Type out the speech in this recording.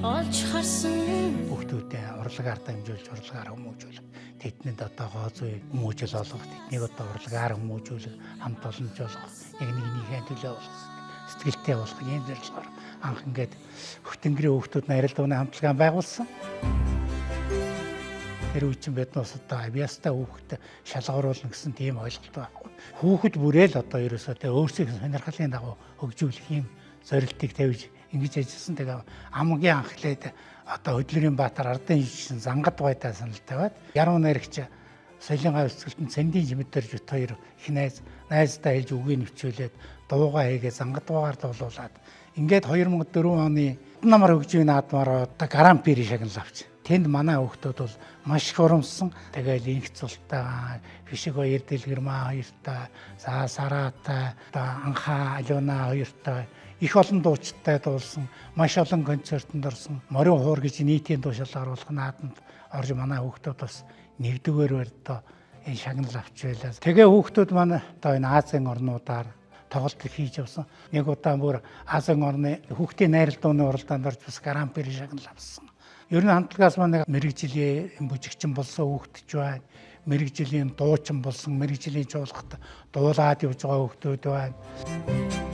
олж харсан Хүүхдүүдэд урлагаар дамжуулж урлагаар хүмүүжүүлэх. Тэднийд одоо гооцоо хүмүүжил олгох, тэднийг одоо урлагаар хүмүүжүүлэх, хамт олонж болгох, яг нэгнийхээ төлөө болгох, сэтгэлтэй болгох юм зорилгоор анх ингээд хөтөнгөрийн хүүхдүүд нарилдууны хамтлагаа байгуулсан. Тэр үечин биднээс одоо авьяастай хүүхдэд шалгаруулна гэсэн тийм ойлголт байхгүй. Хүүхэд бүрэл одоо ерөөсөө тэ өөрсдийн сонирхлын дагуу хөгжүүлэх юм зорилтыг тавьж ингэж ажилласан. Тэгээ хамгийн анхлээд одоо Хөдөлмөрийн Баатар ардын жишин Зангад байдаа санал тавиад яруу найрагч Солингын өсгөлтөнд Цэндийн Жимэдэр Жут хоёр их найздаа хэлж үгийг нэвчүүлээд дуугаа хийгээ Зангад дуугаар дуулуулад ингээд 2004 оны намар хөгжмийн наадмаар одоо Гран-при шагнал авч. Тэнд манай хүүхдүүд бол маш их урамсан. Тэгээд инх цултаа, Фишиг хоёр дэлгэрмаа хоёртай, Сараатай, Анхаа Алиуна хоёртай их олон дуучидтай дуулсан, маш олон концертод орсон. Морин хуур гэж нийтийн дуу шалгаар оруулах наадамд орж манай хүүхдүүд бас нэгдүгээр барьдаа энэ шагнал авч байлаа. Тэгээ хүүхдүүд маань одоо энэ Азийн орнуудаар тоглолт хийж явсан. Нэг удаа бүр Азийн орны хүүхдийн найралдууны уралдаанд орж бас Гран-при шагнал авсан. Ер нь хамтлагаас маань мэрэгжлийн бүжигчин болсон хүүхдч байна. Мэрэгжлийн дуучин болсон, мэрэгжлийн жуулахад дуулаад явж байгаа хүүхдүүд байна.